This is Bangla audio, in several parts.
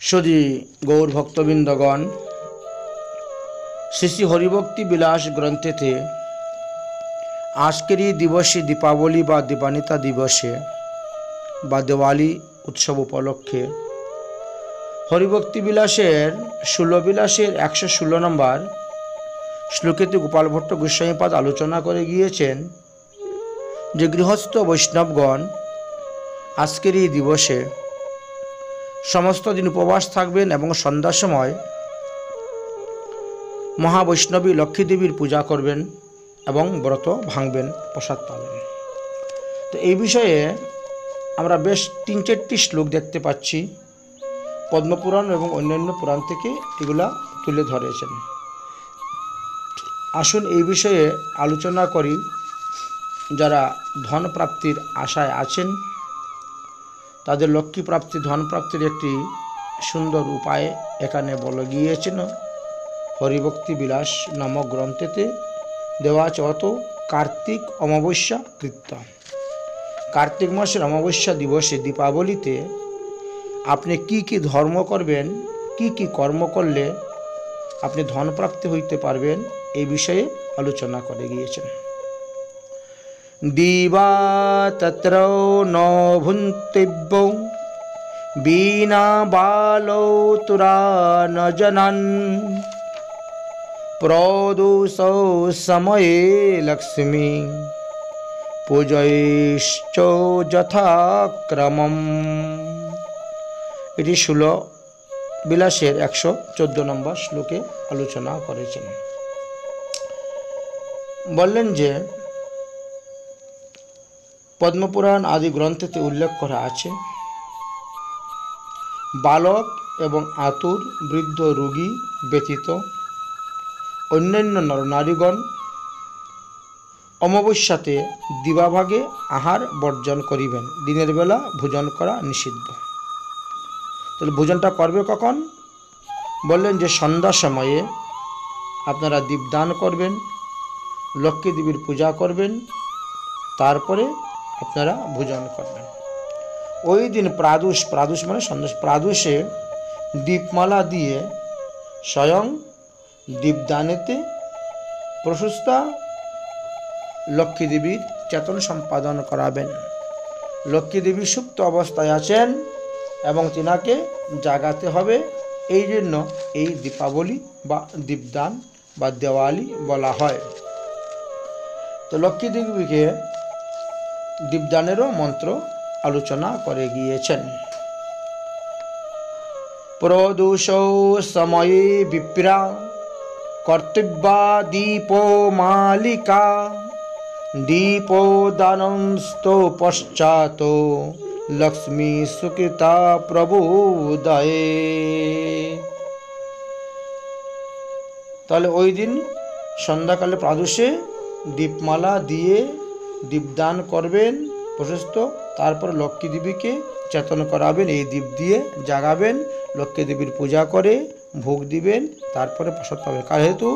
সুধী গৌর ভক্তবৃন্দগণ, শ্রী শ্রী হরিভক্তি বিলাস গ্রন্থেতে আজকের এই দিবসে দীপাবলি বা দীপান্বিতা দিবসে বা দেওয়ালি উৎসব উপলক্ষে হরিভক্তি বিলাসের ১৬ বিলাসের ১১৬ নম্বর শ্লোকেতে গোপাল ভট্ট গোস্বামীপাদ আলোচনা করে গিয়েছেন যে গৃহস্থ বৈষ্ণবগণ আজকের এই দিবসে সমস্ত দিন উপবাস থাকবেন এবং সন্ধ্যার সময় মহাবৈষ্ণবী লক্ষ্মী দেবীর পূজা করবেন এবং ব্রত ভাঙবেন, প্রসাদ পাবেন। তো এই বিষয়ে আমরা বেশ ৩-৪টি শ্লোক দেখতে পাচ্ছি, পদ্মপুরাণ এবং অন্যান্য পুরাণ থেকে এগুলা তুলে ধরেছেন। আসুন এই বিষয়ে আলোচনা করি। যারা ধন প্রাপ্তির আশায় আছেন তাদের লক্ষ্মী প্রাপ্তি, ধন প্রাপ্তির একটি সুন্দর উপায় এখানে বলা গিয়েছেন হরিভক্তি বিলাস নামক গ্রন্থেতে দেওয়া আছে। অত কার্তিক অমাবস্যা কৃত্য, কার্তিক মাসের অমাবস্যা দিবসে দীপাবলিতে আপনি কি কি ধর্ম করবেন, কি কি কর্ম করলে আপনি ধন প্রাপ্তি হইতে পারবেন, এই বিষয়ে আলোচনা করে গিয়েছেন। দিবা তত্র ন ভুন্তিব্যৌ বীণা বালো তুরা ন জনান প্রদোষ সময়ে লক্ষ্মী পূজয়শ্চ যথাক্রমম। এটি ১৬ বিলাসের ১১৪ নম্বর শ্লোকে আলোচনা করেছেন। বললেন যে পদ্মপুরাণ আদি গ্রন্থেতে উল্লেখ করা আছে বালক এবং আতুর বৃদ্ধ রোগী ব্যতীত অন্যান্য নরনারীগণ অমাবস্যাতে দিবাভাগে আহার বর্জন করিবেন, দিনের বেলা ভোজন করা নিষিদ্ধ। তাহলে ভোজনটা করবে কখন? বললেন যে সন্ধ্যার সময়ে আপনারা দীপদান করবেন, লক্ষ্মী দেবীর পূজা করবেন, তারপরে আপনারা ভোজন করবেন। ওই দিন প্রাদুষ, প্রাদুষ মানে সন্ধ্যা, প্রাদুষে দীপমালা দিয়ে স্বয়ং দীপদানেতে প্রশস্তা লক্ষ্মী দেবীর চেতন সম্পাদন করাবেন। লক্ষ্মী দেবী সুপ্ত অবস্থায় আছেন এবং তিনাকে জাগাতে হবে। এই জন্য এই দীপাবলি বা দীপদান বা দেওয়ালি বলা হয়। তো লক্ষ্মী দেবীকে দীপদানেরও মন্ত্র আলোচনা করে গিয়েছেন। প্রদোষ সময়ে বিপ্রা কর্তব্যা দীপো মালিকা দীপোদানস্ত পশ্চাৎ লক্ষ্মী সুকৃতা প্রবোদয়ে। তাহলে ওই দিন সন্ধ্যাকালে প্রাদুষে দীপমালা দিয়ে দীপদান করবেন প্রশস্ত, তারপর লক্ষ্মী দেবীকে চেতন করাবেন, এই দীপ দিয়ে জাগাবেন, লক্ষ্মী দেবীর পূজা করে ভোগ দিবেন, তারপরে প্রসাদ পাবেন। যেহেতু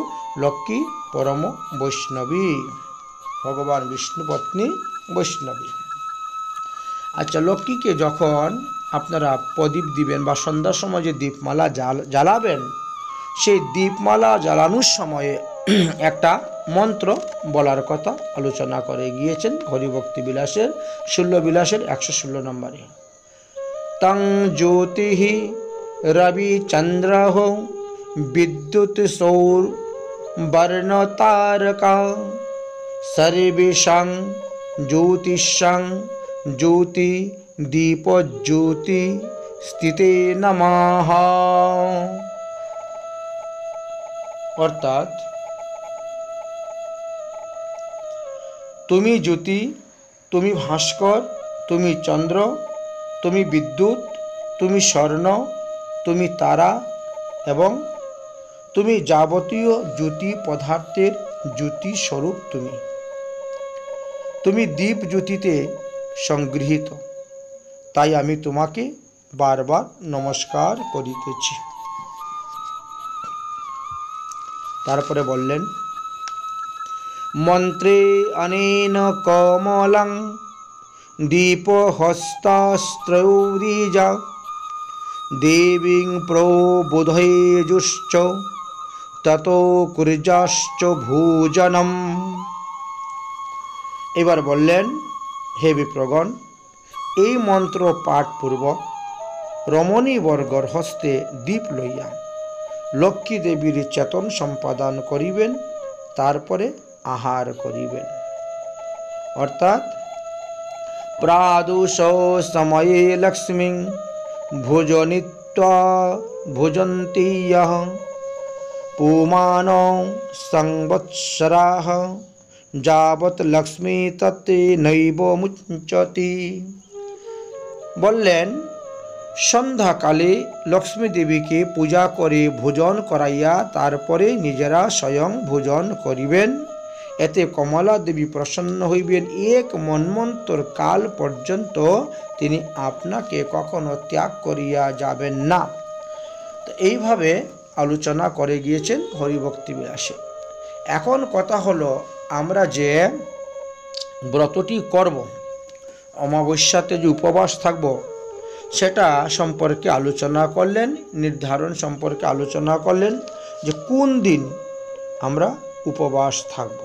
লক্ষ্মী পরম বৈষ্ণবী, ভগবান বিষ্ণু পত্নী বৈষ্ণবী। আচ্ছা, লক্ষ্মীকে যখন আপনারা প্রদীপ দিবেন বা সন্ধ্যার সময় যে দীপমালা জ্বালাবেন, সেই দীপমালা জ্বালানোর সময়ে একটা মন্ত্র বলার কথা আলোচনা করে গিয়েছেন হরিভক্তি বিলাসের ১৬ বিলাসের ১১৬ নম্বরে। তং জ্যোতিঃ রবি চন্দ্র বিদ্যুৎ সৌর বর্ণ তারকা সর্বেষাং জ্যোতিষাং জ্যোতি দীপ জ্যোতি স্থিতে নমঃ। অর্থাৎ তুমি জ্যোতি, তুমি ভাস্কর, তুমি চন্দ্র, তুমি বিদ্যুৎ, তুমি স্বর্ণ, তুমি তারা এবং তুমি যাবতীয় জ্যোতি পদার্থের জ্যোতি স্বরূপ। তুমি দীপ জ্যোতিতে সংগৃহীত, তাই আমি তোমাকে বারবার নমস্কার করিতেছি। তারপরে বললেন মন্ত্রে অনেন কমলং দীপহস্তাস্ত্রৌরিজা দেবীং প্রবোধয়েজুশ্চ ততো কুর্যাশ্চ ভোজনম। এবার বললেন, হে বিপ্রগণ, এই মন্ত্র পাঠপূর্বক রমণীবর্গর হস্তে দীপ লইয়া লক্ষ্মী দেবীর চেতন সম্পাদন করিবেন, তারপরে আহার করিবেন। অর্থাৎ প্রাদুষ সময়ে লক্ষ্মী ভোজনিত্বা ভোজন্তি ইয়ঃ পুমান সংবৎসরাঃ যাবৎ লক্ষ্মী তত্তে নৈব মুঞ্চতি। বললেন, সন্ধ্যাকালে লক্ষ্মী দেবীকে পূজা করে ভোজন করাইয়া তারপরে নিজেরা স্বয়ং ভোজন করিবেন। এতে কমলা দেবী প্রসন্ন হইবেন। এক মন্বন্তর কাল পর্যন্ত তিনি আপনাকে কখনো ত্যাগ করিয়া যাবেন না। তো এইভাবে আলোচনা করে গিয়েছেন হরিভক্তি বিলাসে। এখন কথা হলো, আমরা যে ব্রতটি করব, অমাবস্যাতে যে উপবাস থাকব, সেটা সম্পর্কে আলোচনা করলেন, নির্ধারণ সম্পর্কে আলোচনা করলেন যে কোন দিন আমরা উপবাস থাকব।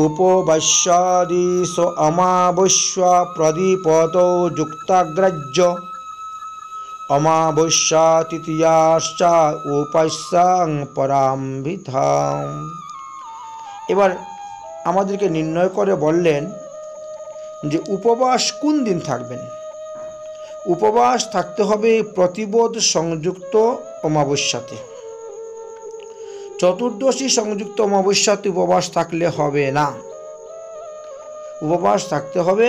উপবাস্যাদিশ অমাবস্যা প্রদীপত যুক্তাগ্রাহ্য অমাবস্যা তৃতীয়াশ্চ উপাস্যাং পরামৃতাম। এবার আমাদেরকে নির্ণয় করে বললেন যে উপবাস কোন দিন থাকবেন। উপবাস থাকতে হবে প্রতিবোধ সংযুক্ত অমাবস্যাতে। চতুর্দশী সংযুক্ত অমাবস্যাতে উপবাস থাকলে হবে না। উপবাস থাকতে হবে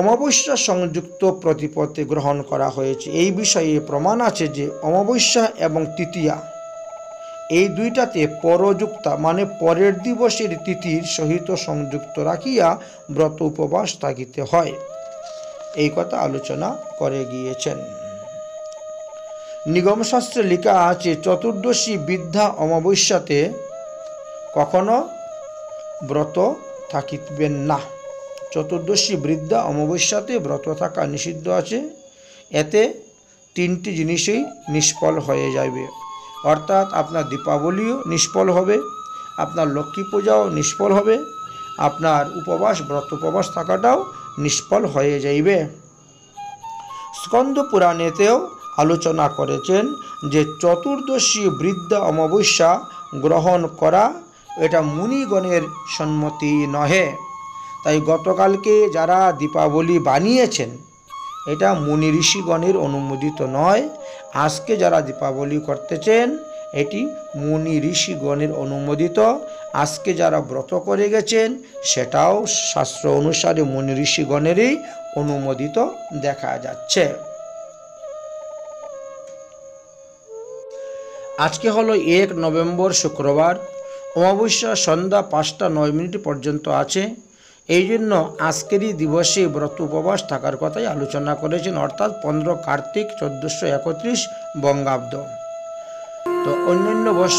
অমাবস্যা সংযুক্ত প্রতিপদে গ্রহণ করা হয়েছে। এই বিষয়ে প্রমাণ আছে যে অমাবস্যা এবং তৃতীয়া এই দুইটাতে পরযুক্তা মানে পরের দিবসের তিথির সহিত সংযুক্ত রাখিয়া ব্রত উপবাস থাকিতে হয়। এই কথা আলোচনা করে গিয়েছেন। নিগম শাস্ত্রে লেখা আছে, চতুর্দশী বৃদ্ধা অমাবস্যাতে কখনো ব্রত থাকিবেন না। চতুর্দশী বৃদ্ধা অমাবস্যাতে ব্রত থাকা নিষিদ্ধ আছে। এতে তিনটি জিনিসই নিষ্ফল হয়ে যাবে। অর্থাৎ আপনার দীপাবলিও নিষ্ফল হবে, আপনার লক্ষ্মী পূজাও নিষ্ফল হবে, আপনার উপবাস ব্রত উপবাস থাকাটাও নিষ্ফল হয়ে যাইবে। স্কন্দ পুরাণেতেও আলোচনা করেছেন যে চতুর্দশী বৃদ্ধা অমাবস্যা গ্রহণ করা এটা মুনিগণের সম্মতি নহে। তাই গতকালকে যারা দীপাবলি বানিয়েছেন এটা মুনি ঋষিগণের অনুমোদিত নয়। আজকে যারা দীপাবলি করতেছেন এটি মুনি ঋষিগণের অনুমোদিত। আজকে যারা ব্রত করে গেছেন সেটাও শাস্ত্র অনুসারে মুনি ঋষিগণেরই অনুমোদিত দেখা যাচ্ছে। আজকে হলো 1 নভেম্বর শুক্রবার। অমাবস্যা সন্ধ্যা 5টা 9 পর্যন্ত আছে। এই জন্য আজকেরই দিবসে ব্রত উপবাস থাকার কথাই আলোচনা করেছেন। অর্থাৎ 15 কার্তিক 1431 বঙ্গাব্দ। তো অন্যান্য বর্ষ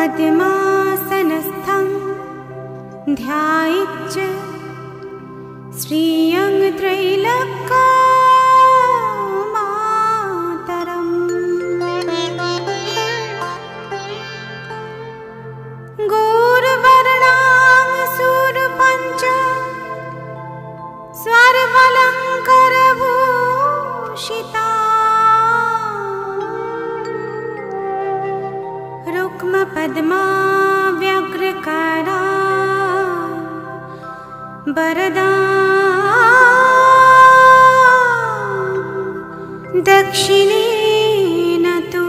पद्मासनस्थं ध्यायेच्च श्रियं त्रैलोक्यमातरम् गौरवर्णां शूरपञ्च सर्वालङ्कारभूषिता रुक्मपद्मा व्यग्रकरा वरदा दक्षिणेन तु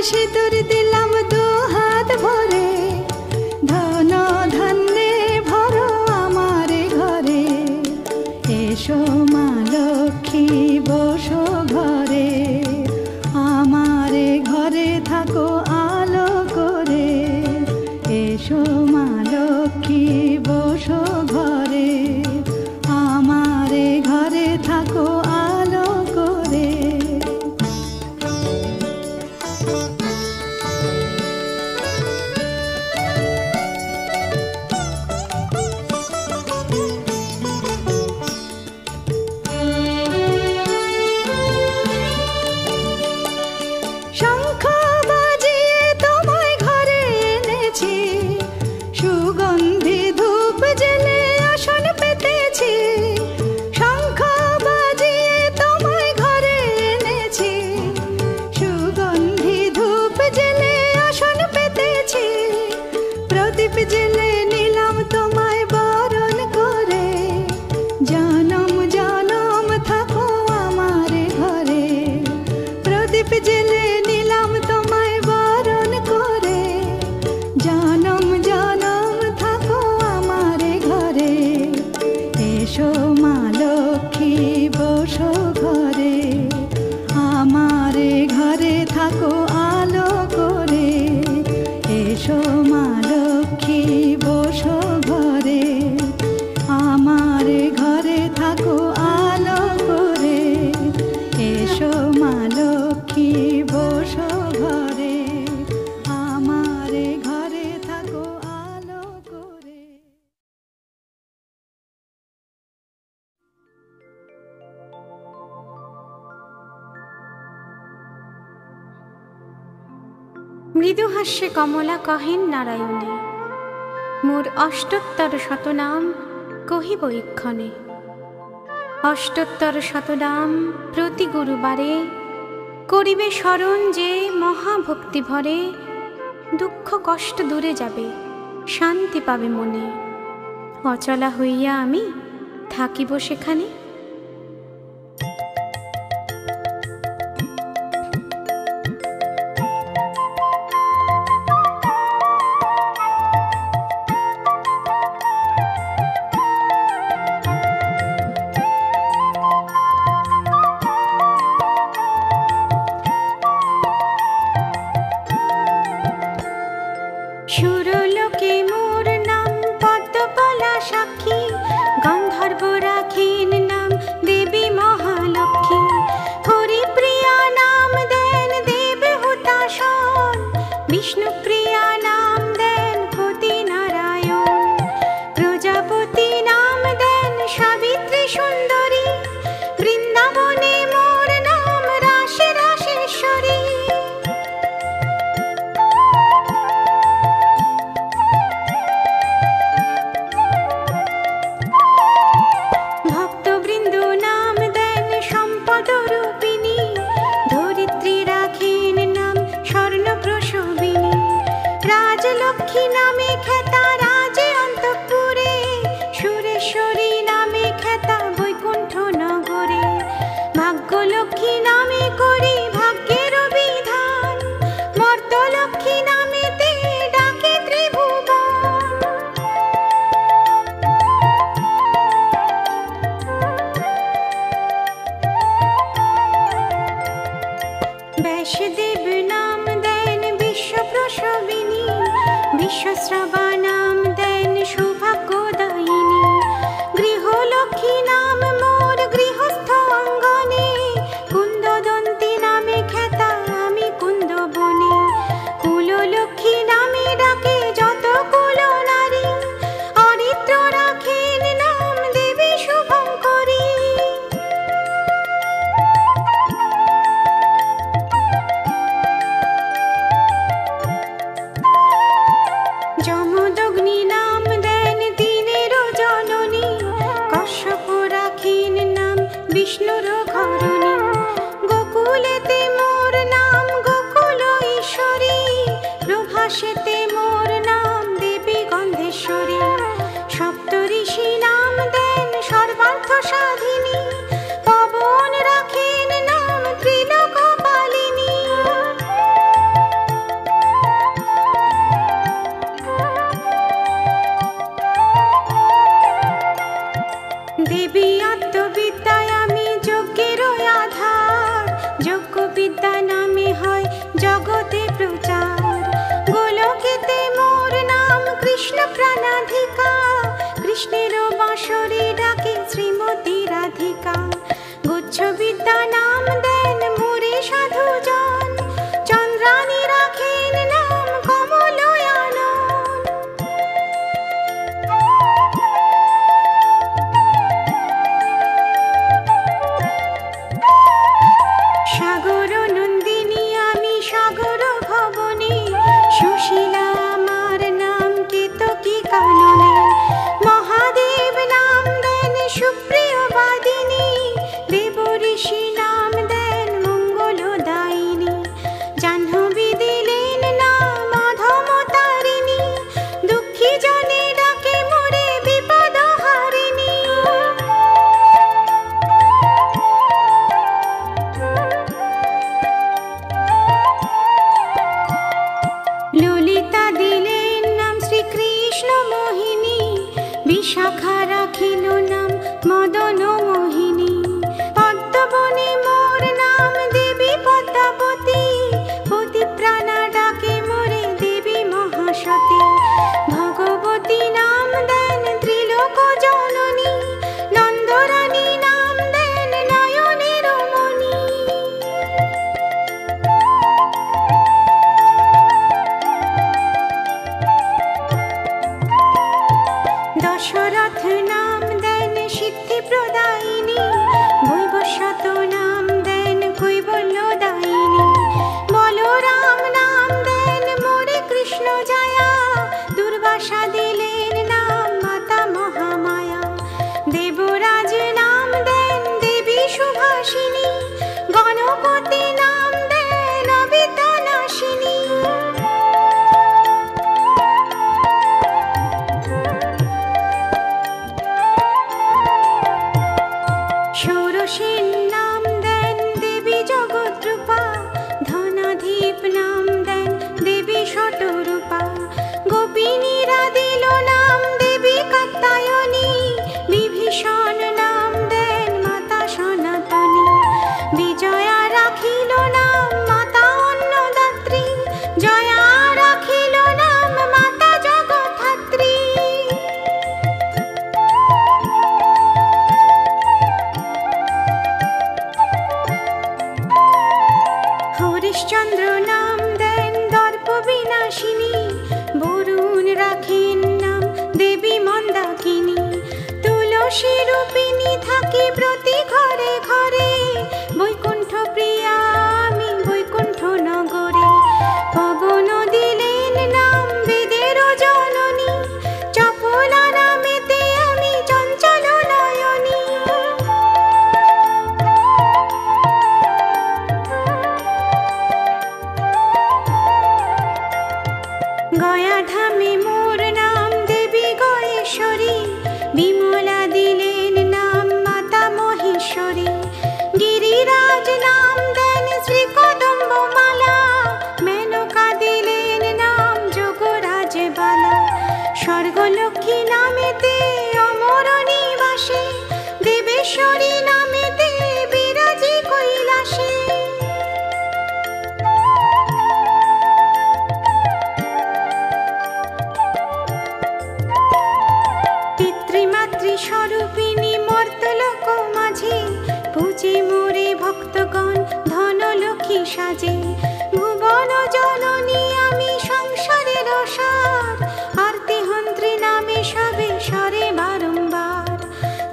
সিঁদুর দিলাম দু হাত ভরে, ধন ধান্যে ভরো আমার ঘরে। এসো মা লক্ষ্মী বসো ঘরে, আমার ঘরে থাকো আলো করে। এসো মা লক্ষ্মী বসো ঘরে, আমার ঘরে থাকো আলো করে। শঙ্খ বাজিয়ে তোমায় ঘরে এনেছি, সুগন্ধি ধূপ জেলে আসন পেতেছি। শঙ্খ বাজিয়ে তোমায় ঘরে এনেছি, সুগন্ধি ধূপ জেলে আসন পেতেছি। প্রদীপ জেলে নিলাম তোমায় বরণ করে, জনম জনম থাকো আমার ঘরে। প্রদীপ জেলে নিলাম তোমায় বরণ করে, জনম জনম থাকো আমার ঘরে। এসো মা লক্ষ্মী বসো ঘরে, আমার ঘরে থাকো আলো করে। এসো মা লক্ষ্মী বসো ঘরে, আমার ঘরে থাকো আলো করে। এসো মা লক্ষ্মী বসো ঘরে, আমার ঘরে থাকো আলো করে। মৃদু হাস্যে কমলা কহেন নারায়ণে, মোর অষ্টোত্তর শতনাম কহিব এক্ষণে। অষ্টোত্তর শতনাম প্রতি গুরুবারে, করিবে স্মরণ যে মহাভক্তি ভরে। দুঃখ কষ্ট দূরে যাবে, শান্তি পাবে মনে। অচলা হইয়া আমি থাকিব সেখানে। সুরলোকে মোর নাম পদ্মপলা সাক্ষী, গন্ধর্ব রাখিন নাম দেবী মহালক্ষ্মী। হরিপ্রিয়া নাম দেন দেব হুতাশন, বিষ্ণুপ্রিয়া নাম দেন পতি নারায়ণ। প্রজাপতি নাম দেন সাবিত্রী সুন্দরী, বৃন্দাবনে মোর নাম রাশে রাশেশ্বরী। ভক্তবৃন্দ নাম দেন সম্পদ রূপিণী, ধরিত্রী রাখেন নাম স্বর্ণ প্রসবিনী। রাজলক্ষ্মী নামে খ্যাতা রাজে অন্তঃপুরে, সুরেশ্বরী নামে খ্যাতা বৈকুণ্ঠ নগরে। ভাগ্যলক্ষ্মী নামে করি ভাগ্যের বিধান, মর্তলক্ষ্মী নামেতে ডাকে ত্রিভুবন। ব্যাসদেব নাম দেন বিশ্বপ্রসবিনী, বিশ্বস্রবা নাম দেন সৌভাগ্যদায়িনী। গৃহলক্ষ্মী নাম মোর গৃহস্থ অঙ্গনে, কুন্দদন্তী নামে খ্যাতা আমি কুন্দবনে। কুললক্ষ্মী নামে ডাকে যত কুল নারী, অরিত্র রাখেন নাম দেবী শুভঙ্করী। যমদগ্নি নাম দেন দিনের জননী, কশ্যপ রাখেন নাম বিষ্ণুর ঘরণী। গোকুলেতে মোর নাম গোকুল ঈশ্বরী, প্রভাসেতে মোর নাম দেবী গন্ধেশ্বরী। সপ্তঋষি নাম দেন সর্বার্থ সাধিনী, পবন রাখেন নাম ত্রিলোকপালিনী। প্রচার। গোলকেতে মোর নাম কৃষ্ণ প্রাণাধিকা, কৃষ্ণের বাঁশরে ডাকে শ্রীমতী রাধিকা। গুচ্ছ বিদ্যা নাম দেন মোরে সাধুজন, চন্দ্রানী রাখেন নাম কমলয়ানন। সাগর নন্দিনী আমি সাগর ভবনে, সুশীলা আমার নাম কেতকী কাননে। মহাদেব নাম দেন সুপ্রিয় বাদিনী, দেব ঋষি নাম দেন মঙ্গলদায়িনী। জাহ্নবী দিলেন নাম অধমতারিণী, দুঃখী জনে ডাকে মোরে বিপদ হারিণী। ললিতা দিলেন নাম শ্রীকৃষ্ণ মোহিনী, বিশাখা রাখিল নাম মদন মোহিনী। পদ্মবনে মোর নাম দেবী পদ্মাবতী, পতিপ্রাণা ডাকে মোরে দেবী মহাসতী। ভগবতী নাম দেন ত্রিলোক জননী, নন্দরানী নাম দেন নয়নের মণি। দশরথ নাম দেন সিদ্ধি প্রদায়িনী, বৈবস্বত নাম দেন কৈবল্যদায়িনী। বলরাম নাম দেন মোরে কৃষ্ণ জয়া, দুর্বাসা দিলেন নাম মাতা মহামায়া। দেবরাজ নাম দেন দেবী সুভাষিনী, গণপতি নাম দেন অবিদ্যানাশিনী। ষোড়শীর নাম দেন দেবী জগদ্রূপা, ধনাধিপ নাম দেন দেবী শতরূপা। গোপিনীরা দিল নাম দেবী কাত্যায়নী, বিভীষণ নাম দেন মাতা সনাতনী। বিজয়া রাখিল নাম মাতা অন্নদাত্রী, জয়া রাখিল নাম মাতা জগদ্ধাত্রী। হরিশ্চন্দ্র নাম দেন দর্প বিনাশিনী, বরুণ রাখেন নাম দেবী মন্দাকিনী। তুলসী রূপিণী থাকি প্রতি ঘরে ঘরে, বৈকুণ্ঠ প্রিয়া আমি বৈকুণ্ঠ নগরে। পবন দিলেন নাম বেদের জননী, চপলা নামেতে আমি চঞ্চল নয়নী। গয়া ধামে মোর নাম দেবী গয়েশ্বরী, বিমলা দিলেন নাম মাতা মহেশ্বরী। গিরিরাজ নাম দেন শ্রী কদম্বমালা, মেনকা দিলেন নাম যোগরাজ বালা। স্বর্গলক্ষ্মী নামেতে অমর নিবাসে, দেবেশ্বরী নামেতে বিরাজি কৈলাসে। পিতৃমাতৃ স্বরূপিণী মর্তলোক মাঝে, পূজে মোরে ভক্তগণ ধনলক্ষ্মী সাজে। ভুবন জননী আমি সংসারের সার, আরতিহন্ত্রী নামে সবে সরে বারম্বার।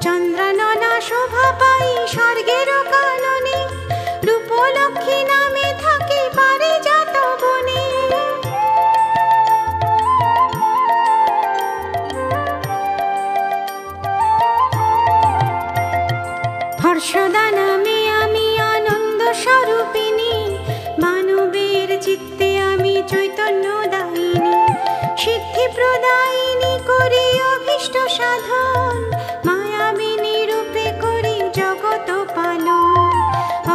চন্দ্রাননা শোভা পাই স্বর্গের কাননে, রূপলক্ষ্মী নামে থাকে পারিজাত বনে। হর্ষদা নামে আমি আনন্দ স্বরূপিণী, মানবের চিত্তে আমি চৈতন্য দায়িনী। সিদ্ধি প্রদায়িনী করি অভীষ্ট সাধন, মায়াবিনী রূপে করি জগত পালন।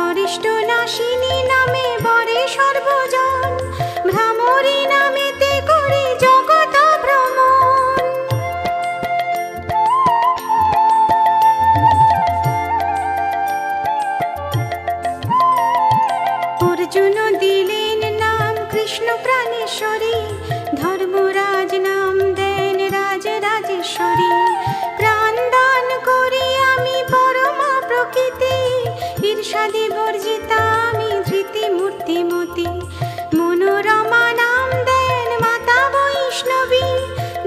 অরিষ্ট নাশিনী নামে বরে সর্বজন, ভ্রামরী নামেতে করি জগত ভ্রমণ। অর্জুন দিলেন নাম কৃষ্ণ প্রাণেশ্বরী, ধর্মরাজ নাম দেন রাজ রাজেশ্বরী। প্রাণ দান করি আমি পরমা প্রকৃতি, ঈর্ষাদি বর্জিতা আমি ধৃতি মূর্তিমতী। মনোরমা নাম দেন মাতা বৈষ্ণবী,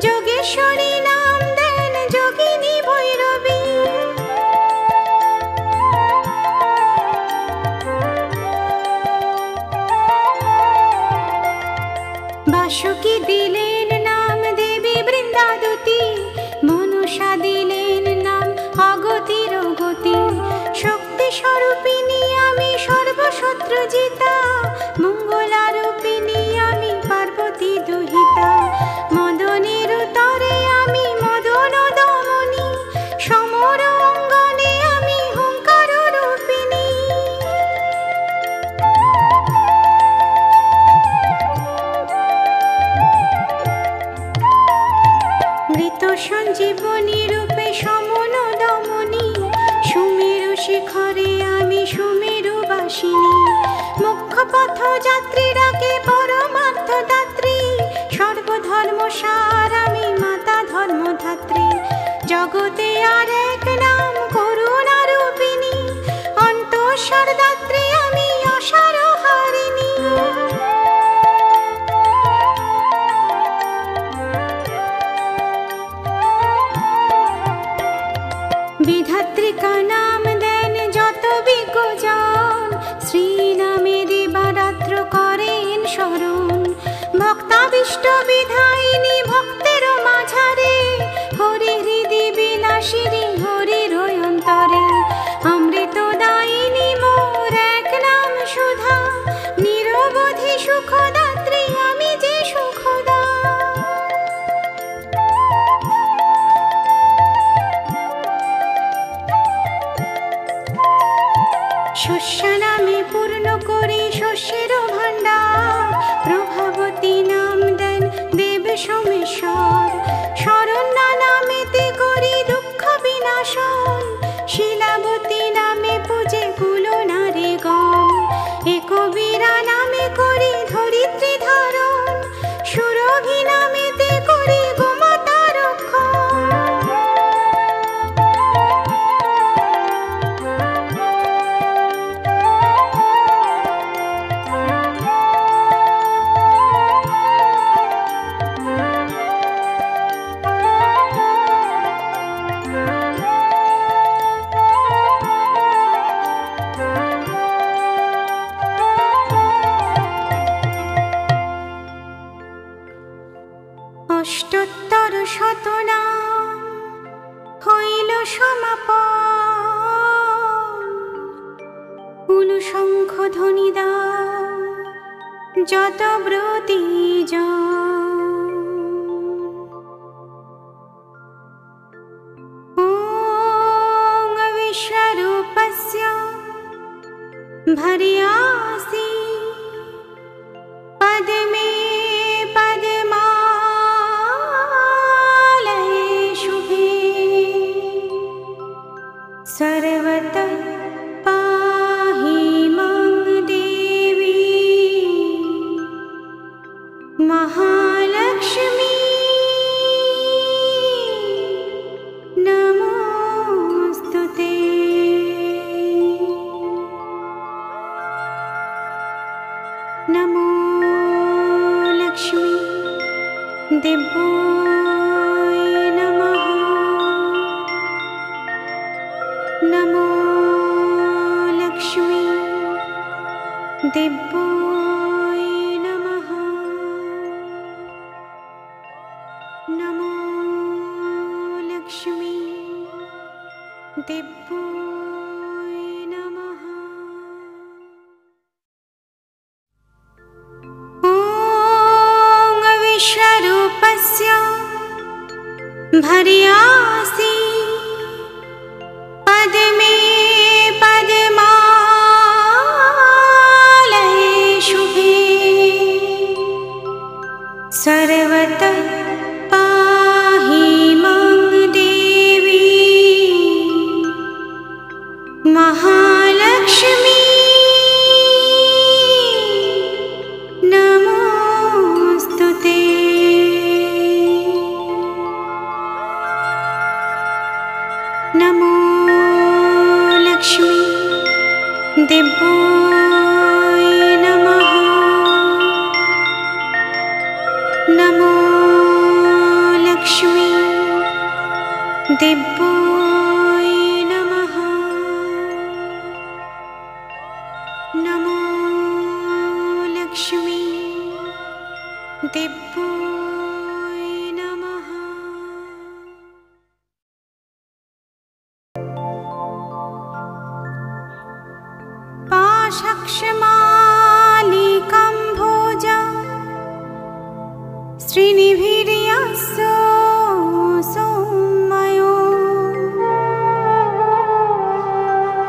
যোগেশ্বরী নাম দেন যোগিনী ভৈরবী। বাসুকী দিলেন নাম দেবী বৃন্দাদতী, মনসা দিলেন নাম অগতির গতি। শক্তি স্বরূপিণী আমি সর্বশত্রু জিতা, মঙ্গলারূপিণী আমি পার্বতী দুহিতা। মদনের তরে আমি মদন দমনী, সমর অঙ্গনে আমি হুঙ্কার রূপিণী। মৃত সঞ্জীবনী রূপে সমন দমনী, সুমেরু শিখরে আমি সুমেরু বাসিনী। মুখ্য পথ যাত্রী ডাকে পরমার্থ দাত্রী, সর্বধর্ম সার আমি মাতা ধর্মধাত্রী। জগতে আর এক নাম করুণা রূপিণী, অন্তঃসার দাত্রী আমি অসার হারিণী। বিধাত্রিকা নাম দেন যত বিজ্ঞজন, শ্রী নামে দিবারাত্র করেন স্মরণ। ভক্তাবিষ্ট বিধায়িনী ভক্তের মাঝারে, হরি হৃদি বিলাসিনী হরির অন্তরে। অমৃতদায়িনী মোর এক নাম সুধা, নিরবধি সুখদাত্রী আমি যে সুখদা। শস্য নামে পূর্ণ করি শস্যের ভাণ্ডার, প্রভাবতী নাম দেন দেব সোমেশ্বর। শরণ্যা নামেতে করি দুঃখ বিনাশন, শিলাবতী নামে পূজে কুল নারী গণ। একবীরা নামে করি ধরিত্রী ধারণ, সুরভি নামেতে করি গোমাতা রক্ষণ। অষ্টোত্তর শতনাম হইল সমাপন, অনুশঙ্খ ধ্বনি দাও যত ব্রতী জন। ওং বিশ্বরূপস্য ভর্যাসি, পদ্মে পদ্মালয়ে শুভে, सर्वतः पाहि मां देवी महालक्ष्मी। नमोस्तुते। नमो लक्ष्मी दिव्याय नमः। नमो लक्ष्मी दिव्याय नमः। नमो लक्ष्मी दिव्याय नमः। ॐ विश्वरूपस्य भर्यासि, पद्मे पद्मालये शुभे, सर्वतः पाहि मां देवी महालक्ष्मी। नमो दिव्योय नमः। नमो लक्ष्मी दिव्योय नमः। पाशक्षमालिकं भोजा श्रीनिभिर्यस्सो सौम्यो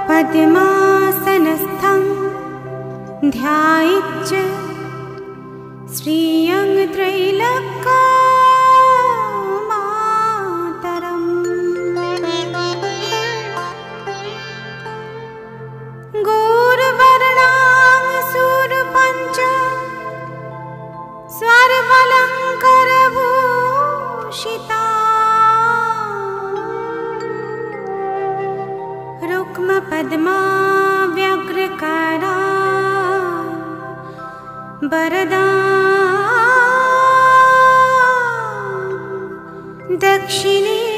पद्मासनस्थं ध्यायेच्च श्रियं त्रैलोक्यमातरम्। गौरवर्णां शूरपञ्च सर्वालङ्कारभूषिता रुक्मपद्मा व्यग्रकरा वरदा दक्षिणे